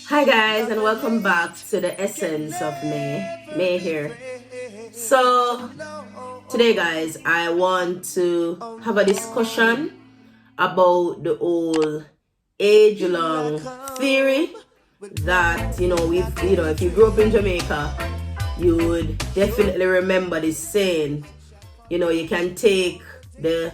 Hi guys, and welcome back to the essence of May here. So today guys, I want to have a discussion about the whole age-long theory that if you grew up in Jamaica, you would definitely remember this saying. You can take the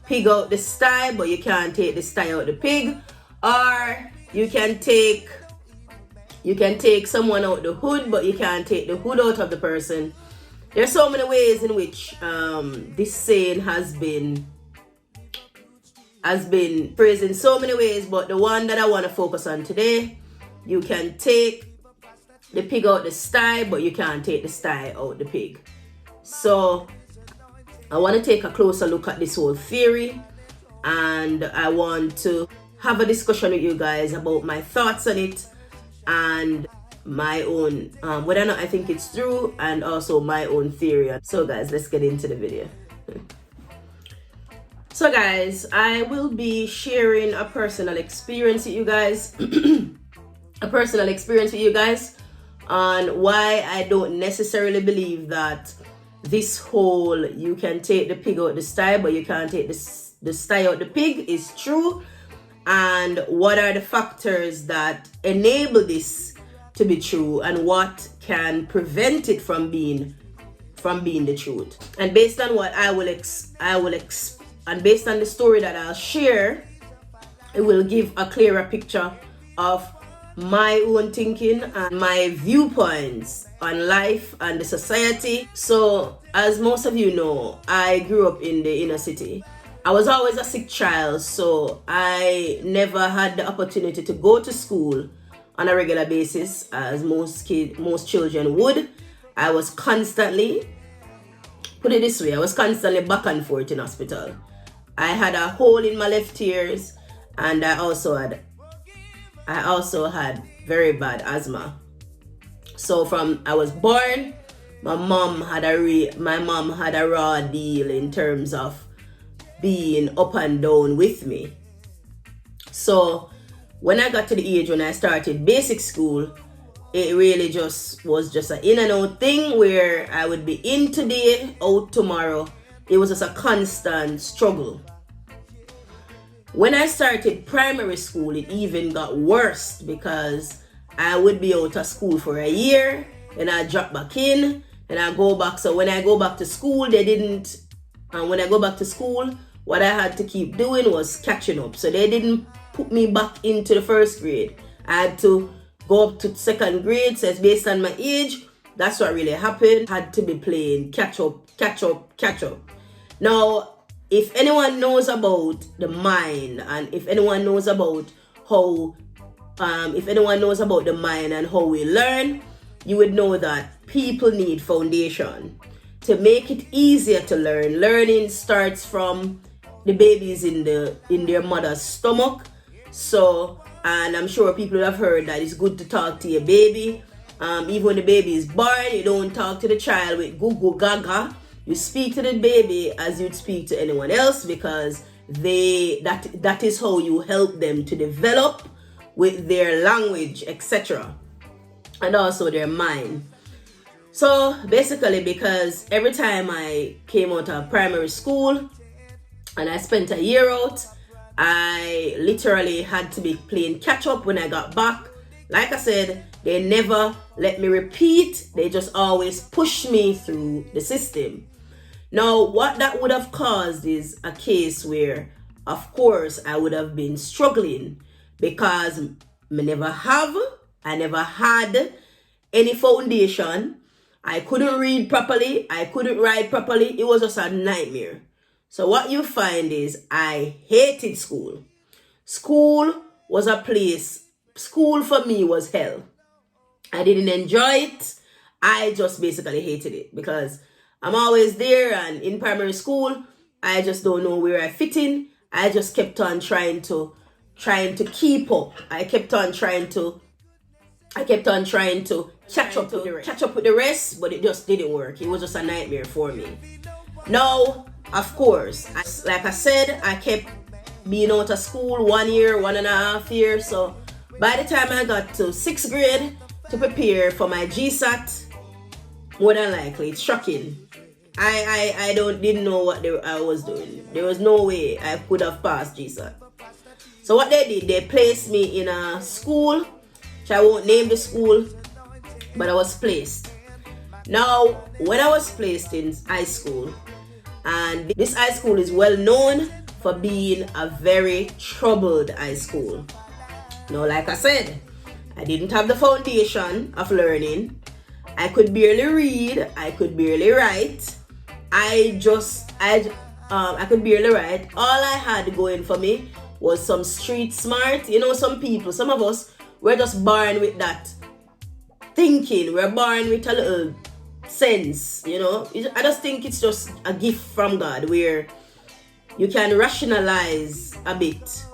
pig out the sty, but you can't take the sty out the pig. Or you can take someone out the hood, but you can't take the hood out of the person. There's so many ways in which this saying has been phrased in so many ways, but the one that I want to focus on today, you can take the pig out the sty, but you can't take the sty out the pig. So I want to take a closer look at this whole theory, and I want to have a discussion with you guys about my thoughts on it and my own, whether or not I think it's true, and also my own theory. So guys, let's get into the video. So guys, I will be sharing a personal experience with you guys, on why I don't necessarily believe that this whole you can take the pig out the sty, but you can't take the sty out the pig is true, and what are the factors that enable this to be true, and what can prevent it from being the truth. And based on what and based on the story that I'll share, it will give a clearer picture of my own thinking and my viewpoints on life and the society. So, as most of you know, I grew up in the inner city. I was always a sick child, so I never had the opportunity to go to school on a regular basis, as most children would. I was constantly, put it this way, I was constantly back and forth in hospital. I had a hole in my left ears, and I also had very bad asthma. So from I was born, my mom had a raw deal in terms of being up and down with me. So when I got to the age when I started basic school, it really was just an in and out thing where I would be in today, out tomorrow. It was just a constant struggle. When I started primary school, it even got worse, because I would be out of school for a year, then I drop back in, then I go back. So when I go back to school, when I go back to school, what I had to keep doing was catching up. So they didn't put me back into the first grade. I had to go up to second grade. So it's based on my age. That's what really happened. I had to be playing catch up. Now, if anyone knows about the mind, and if anyone knows about the mind and how we learn, you would know that people need foundation to make it easier to learn. Learning starts from the babies in their mother's stomach. So, and I'm sure people have heard that it's good to talk to your baby. Even when the baby is born, you don't talk to the child with goo goo gaga. You speak to the baby as you'd speak to anyone else, because that is how you help them to develop with their language, etc., and also their mind. So basically, because every time I came out of primary school and I spent a year out, I literally had to be playing catch up when I got back. Like I said, they never let me repeat. They just always push me through the system. Now, what that would have caused is a case where, of course, I would have been struggling, because I never had any foundation. I couldn't read properly. I couldn't write properly. It was just a nightmare. So what you find is I hated school. School for me was hell. I didn't enjoy it. I just basically hated it, because I'm always there, and in primary school, I just don't know where I fit in. I just kept on trying to keep up. I kept on trying to catch up with the rest, but it just didn't work. It was just a nightmare for me. Now, of course, like I said, I kept being out of school 1 year, 1.5 years. So By the time I got to 6th grade to prepare for my GSAT, more than likely, it's shocking. I didn't know what I was doing. There was no way I could have passed GSAT. So what they did, they placed me in a school, which I won't name the school, but I was placed. Now, when I was placed in high school, and this high school is well known for being a very troubled high school. Now, like I said, I didn't have the foundation of learning. I could barely read. I could barely write. I could barely write. All I had going for me was some street smart. You know, some people, some of us, we're just born with that thinking. We're born with a little sense, you know. I just think it's just a gift from God where you can rationalize a bit.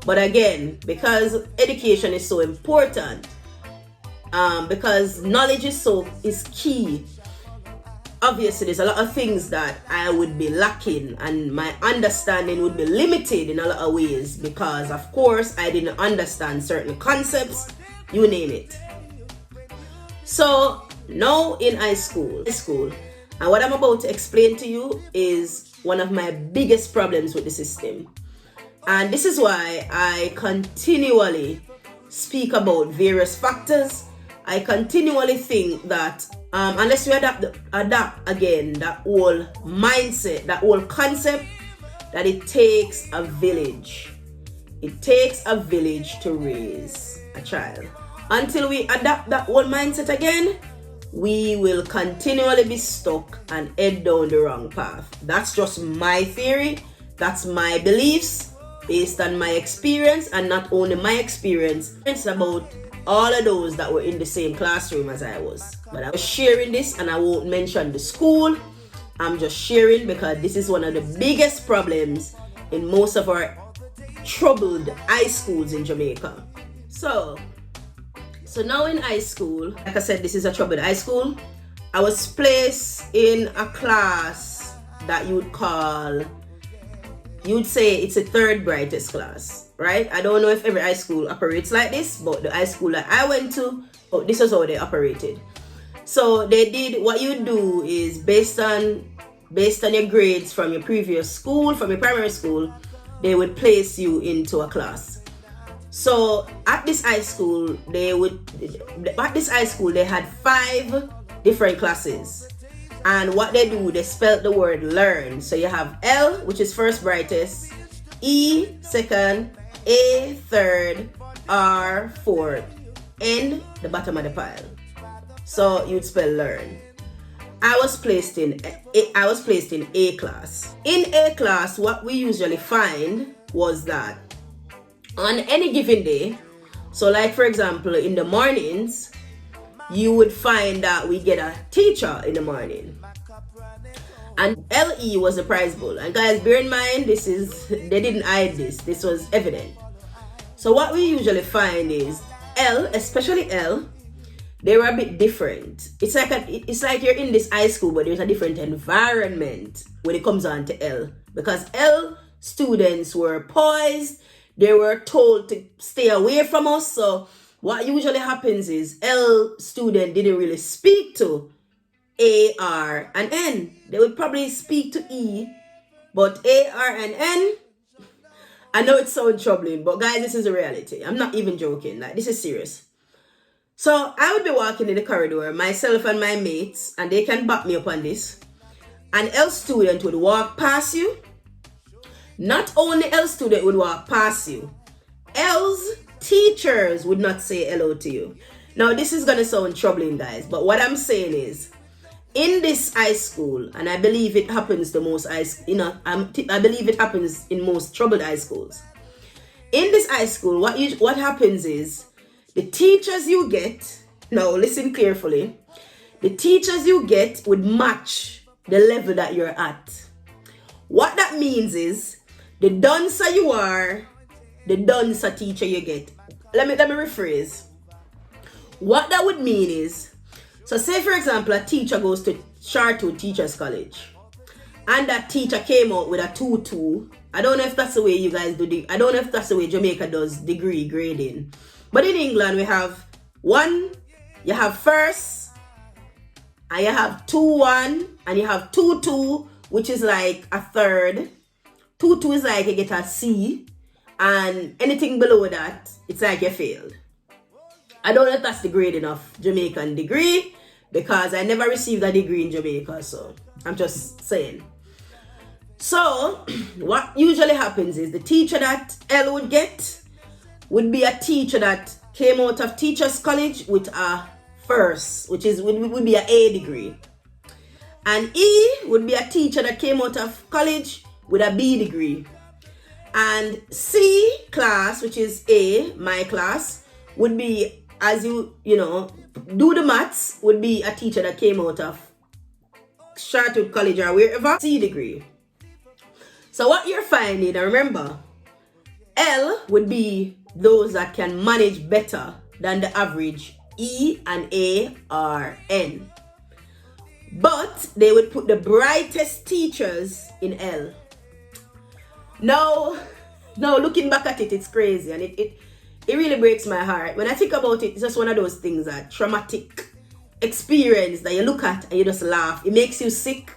But again, because education is so important, because knowledge is key, obviously there's a lot of things that I would be lacking and my understanding would be limited in a lot of ways because of course I didn't understand certain concepts, you name it. So now in high school, and what I'm about to explain to you is one of my biggest problems with the system. And this is why I continually speak about various factors. I continually think that unless we adapt again that whole mindset, that whole concept, that it takes a village. It takes a village to raise a child. Until we adapt that whole mindset again, we will continually be stuck and head down the wrong path. That's just my theory. That's my beliefs based on my experience, and not only my experience, it's about all of those that were in the same classroom as I was. But I was sharing this and I won't mention the school. I'm just sharing because this is one of the biggest problems in most of our troubled high schools in Jamaica. So now in high school, like I said, this is a troubled high school. I was placed in a class that you'd say it's a third brightest class, right? I don't know if every high school operates like this, but the high school that I went to, this is how they operated. So they did, what you do is based on your grades from your previous school, from your primary school, they would place you into a class. So at this high school, they had 5 different classes. And what they do, they spell the word learn. So you have L, which is first brightest, E, second, A, third, R, fourth, N, the bottom of the pile. So you'd spell learn. I was placed in A class. In A class, what we usually find was that on any given day, so like for example, in the mornings, you would find that we get a teacher in the morning. And LE was the prize bowl. And guys, bear in mind, they didn't hide this. This was evident. So what we usually find is L, especially L, they were a bit different. It's like you're in this high school, but there's a different environment when it comes on to L. Because L students were poised. They were told to stay away from us. So what usually happens is L student didn't really speak to A, R, and N. They would probably speak to E, but A, R, and N, I know it sounds troubling, but guys, this is a reality. I'm not even joking. Like, this is serious. So I would be walking in the corridor, myself and my mates, and they can back me up on this. An L student would walk past you. Not only L student would walk past you, L's teachers would not say hello to you. Now, this is going to sound troubling, guys, but what I'm saying is, in this high school, and I believe it happens I believe it happens in most troubled high schools. In this high school, what happens is, the teachers you get, now listen carefully, the teachers you get would match the level that you're at. What that means is, the duncer you are, the duncer teacher you get. Let me rephrase. What that would mean is, so say for example, a teacher goes to Chartoon Teachers College, and that teacher came out with a 2-2. I don't know if that's the way you guys do I don't know if that's the way Jamaica does degree grading. But in England, we have one, you have first, and you have 2-1, and you have 2-2, which is like a third. 2-2 is like you get a C, and anything below that, it's like you failed. I don't know if that's the grading of Jamaican degree, because I never received a degree in Jamaica, so I'm just saying. So, what usually happens is the teacher that L would get would be a teacher that came out of Teachers College with a first, which would be an A degree. And E would be a teacher that came out of college with a B degree. And C class, which is A, my class, would be, as you know, do the maths, would be a teacher that came out of Chartered College or wherever, C degree. So what you're finding, and remember, L would be those that can manage better than the average. E and A are N. But they would put the brightest teachers in L. Now looking back at it, it's crazy, and it really breaks my heart. When I think about it, it's just one of those things, that traumatic experience that you look at and you just laugh. It makes you sick,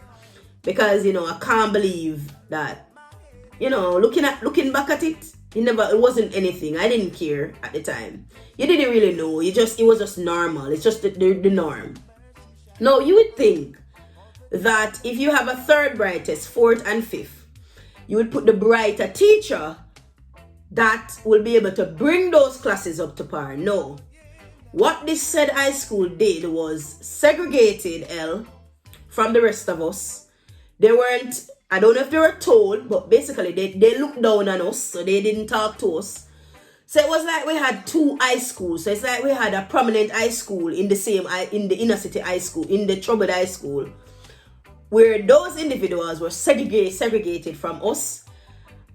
because I can't believe that. Looking back at it, it wasn't anything. I didn't care at the time. You didn't really know. It was just normal. It's just the norm. Now, you would think that if you have a third brightest, fourth and fifth, you would put the brighter teacher that will be able to bring those classes up to par. No. What this said high school did was segregated L from the rest of us. They weren't, I don't know if they were told, but basically they looked down on us, so they didn't talk to us. So it was like we had two high schools. So it's like we had a prominent high school in the inner city high school, in the troubled high school, where those individuals were segregated from us.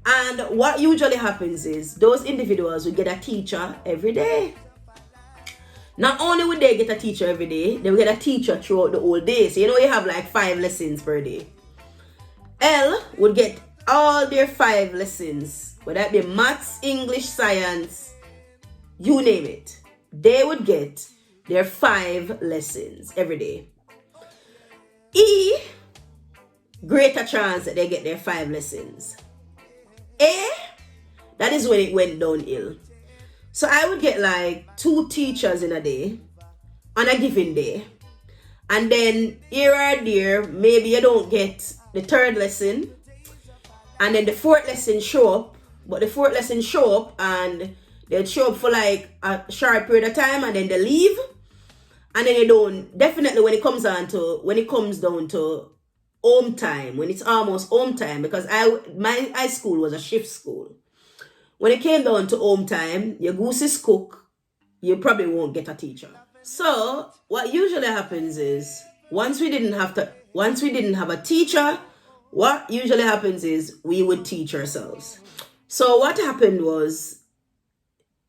And what usually happens is those individuals would get a teacher every day. Not only would they get a teacher every day, they would get a teacher throughout the whole day. So you have like 5 lessons per day. L would get all their 5 lessons, whether it be maths, English, science, you name it. They would get their 5 lessons every day. E, greater chance that they get their 5 lessons. A, that is when it went downhill. So I would get like 2 teachers in a day, on a given day. And then here or there, maybe you don't get the 3rd lesson. And then the 4th lesson show up. But the 4th lesson show up and they'll show up for like a short period of time and then they leave. And then they don't, definitely when it comes down to home time, when it's almost home time, because my high school was a shift school. When it came down to home time, your goose is cooked, you probably won't get a teacher. So what usually happens is once we didn't have a teacher, what usually happens is we would teach ourselves. So what happened was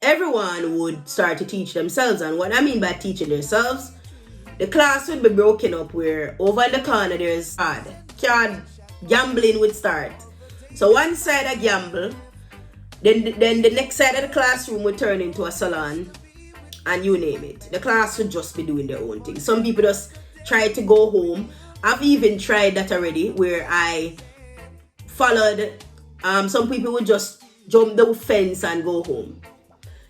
everyone would start to teach themselves. And what I mean by teaching themselves, the class would be broken up where over in the corner there's card gambling would start. So one side I gamble, then the next side of the classroom would turn into a salon, and you name it. The class would just be doing their own thing. Some people just try to go home. I've even tried that already, where I followed, some people would just jump the fence and go home.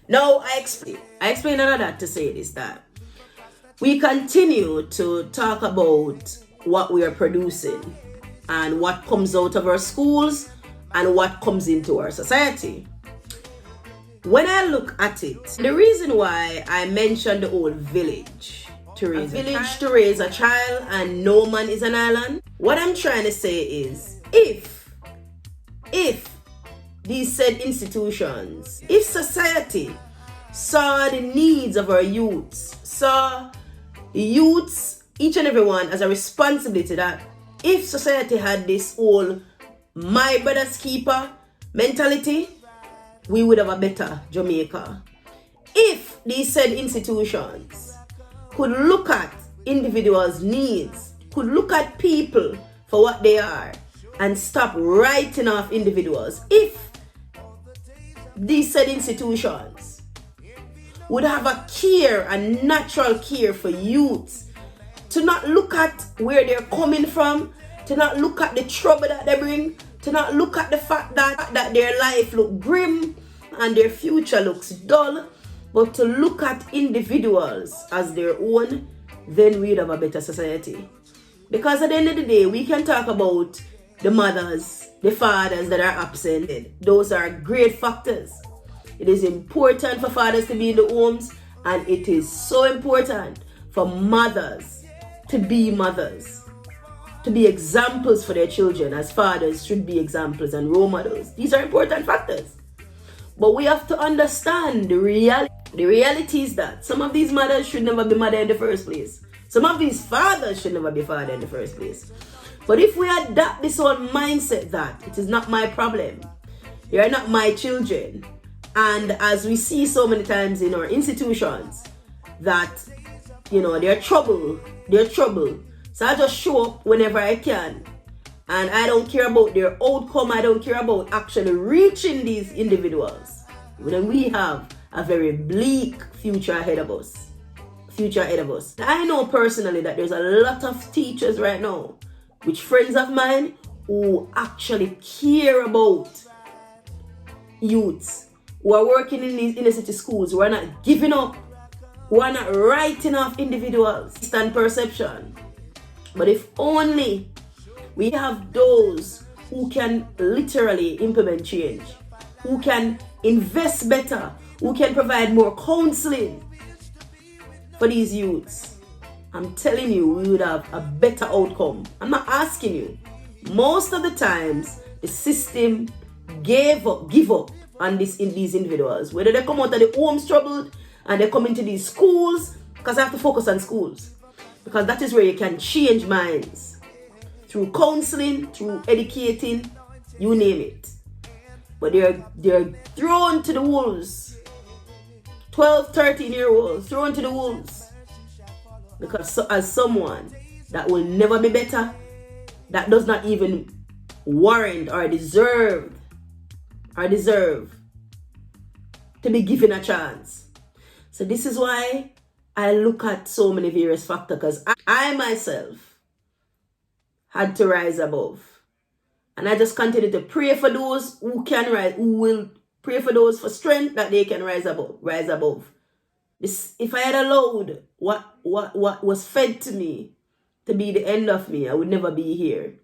Now, I explain all of that to say this, that we continue to talk about what we are producing and what comes out of our schools and what comes into our society. When I look at it, the reason why I mentioned the old village to raise a child and no man is an island, what I'm trying to say is, if these said institutions, if society saw the needs of our youths, saw the youths, each and every one, as a responsibility, that if society had this whole my brother's keeper mentality, we would have a better Jamaica. If these said institutions could look at individuals' needs, could look at people for what they are, and stop writing off individuals, if these said institutions would have a care, a natural care for youths, to not look at where they're coming from, to not look at the trouble that they bring, to not look at the fact that their life look grim and their future looks dull, but to look at individuals as their own, then we'd have a better society. Because at the end of the day, we can talk about the mothers, the fathers that are absent. Those are great factors. It is important for fathers to be in the homes, and it is so important for mothers to be mothers, to be examples for their children, as fathers should be examples and role models. These are important factors. But we have to understand the reality. The reality is that some of these mothers should never be mother in the first place. Some of these fathers should never be father in the first place. But if we adapt this whole mindset that it is not my problem, they are not my children, and as we see so many times in our institutions, that, you know, they're trouble. So I just show up whenever I can. And I don't care about their outcome. I don't care about actually reaching these individuals. Then we have a very bleak future ahead of us. I know personally that there's a lot of teachers right now, which friends of mine, who actually care about youths, who are working in these inner city schools, who are not giving up, who are not writing off individuals. Stand perception. But if only we have those who can literally implement change, who can invest better, who can provide more counseling for these youths, I'm telling you, we would have a better outcome. I'm not asking you. Most of the times, the system give up on these individuals. Whether they come out of the homes troubled and they come into these schools, because I have to focus on schools. Because that is where you can change minds. Through counseling, through educating, you name it. But they're thrown to the wolves. 12, 13-year-olds thrown to the wolves. Because as someone that will never be better, that does not even warrant or deserve to be given a chance. So this is why I look at so many various factors, because I myself had to rise above. And I just continue to pray for those who can rise, who will pray for those for strength that they can rise above. This, if I had allowed what was fed to me to be the end of me, I would never be here.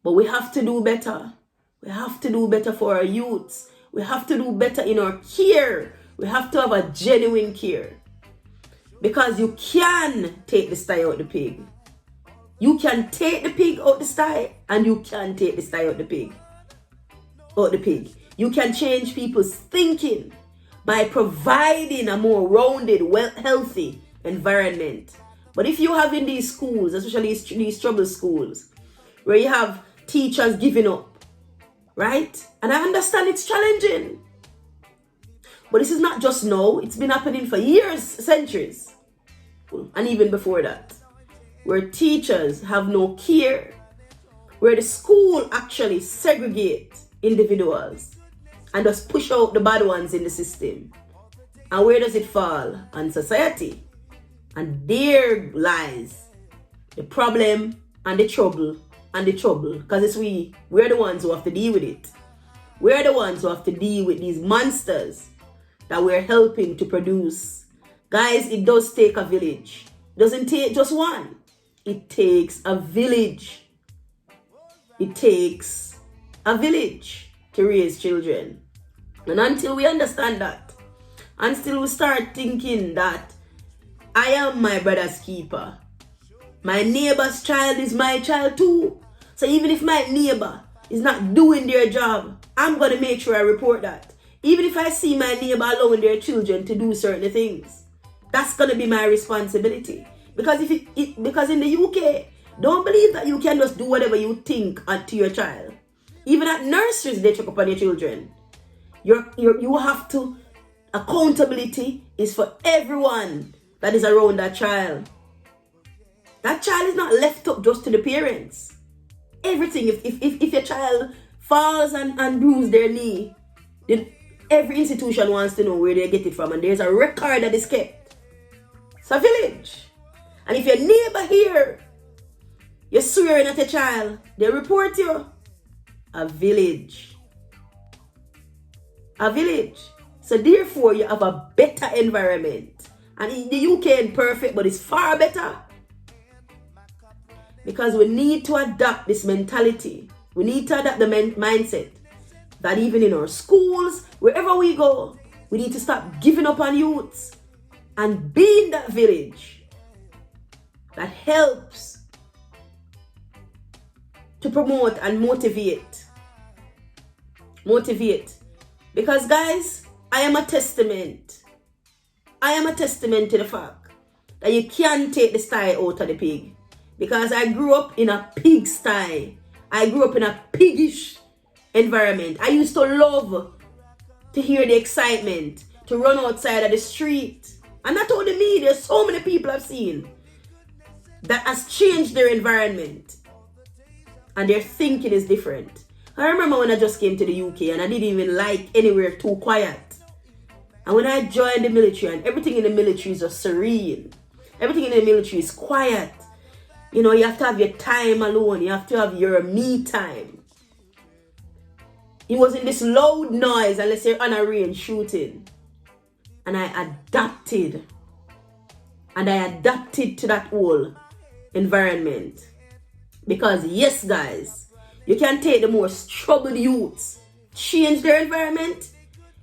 But we have to do better. We have to do better for our youths. We have to do better in our care. We have to have a genuine care. Because you can take the sty out the pig. You can take the pig out the sty, and you can take the sty out the pig. You can change people's thinking by providing a more rounded, healthy environment. But if you have in these schools, especially these trouble schools, where you have teachers giving up, right? And I understand it's challenging. But this is not just now. It's been happening for years, centuries. And even before that. Where teachers have no care. Where the school actually segregate individuals and just push out the bad ones in the system. And where does it fall? On society. And there lies the problem and the trouble. Because it's we're the ones who have to deal with it. We're the ones who have to deal with these monsters that we're helping to produce. Guys, it does take a village. It doesn't take just one. It takes a village. It takes a village to raise children. And until we understand that, until we start thinking that I am my brother's keeper, my neighbor's child is my child too. So even if my neighbor is not doing their job, I'm going to make sure I report that. Even if I see my neighbor allowing their children to do certain things, that's going to be my responsibility. Because because in the UK, don't believe that you can just do whatever you think to your child. Even at nurseries, they check up on your children. You have to, accountability is for everyone that is around that child. That child is not left up just to the parents. Everything, if your child falls and bruises their knee, Every institution wants to know where they get it from, and there's a record that is kept. It's a village. And if your neighbor here, you're swearing at a child, they report you. A village. A village. So therefore, you have a better environment. And in the UK ain't perfect, but it's far better. Because we need to adapt this mentality. We need to adapt the mindset that even in our schools, wherever we go, we need to stop giving up on youths and be in that village that helps to promote and motivate. Motivate. Because guys, I am a testament. I am a testament to the fact that you can't take the sty out of the pig. Because I grew up in a pig sty. I grew up in a piggish environment. I used to love to hear the excitement, to run outside of the street. And not only me, there's so many people I've seen that has changed their environment. And their thinking is different. I remember when I just came to the UK and I didn't even like anywhere too quiet. And when I joined the military, and everything in the military is just serene. Everything in the military is quiet. You know, you have to have your time alone. You have to have your me time. It wasn't this loud noise unless you're on a range shooting. And I adapted. And I adapted to that whole environment. Because yes, guys, you can take the most troubled youths, change their environment,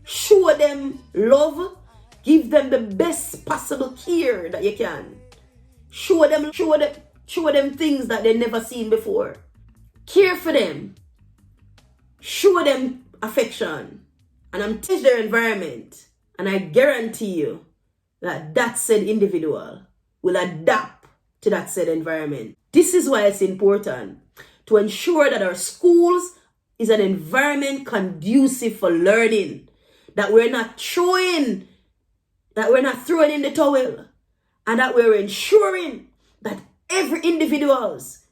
show them love, give them the best possible care that you can. Show them things that they've never seen before. Care for them. Show them affection. And I'm teaching their environment. And I guarantee you that that said individual will adapt to that said environment. This is why it's important to ensure that our schools is an environment conducive for learning. That we're not throwing in the towel. And that we're ensuring that every individuals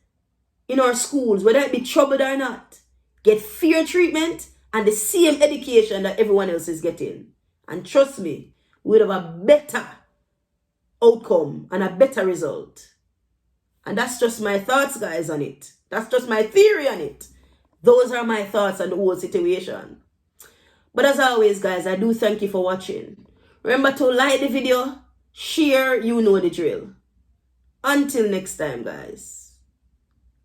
in our schools, whether it be troubled or not, get fair treatment and the same education that everyone else is getting. And trust me, we'll have a better outcome and a better result. And that's just my thoughts, guys, on it. That's just my theory on it. Those are my thoughts on the whole situation. But as always, guys, I do thank you for watching. Remember to like the video, share, you know the drill. Until next time, guys.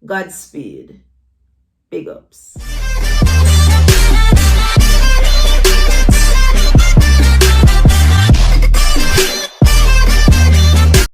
Godspeed. Big ups.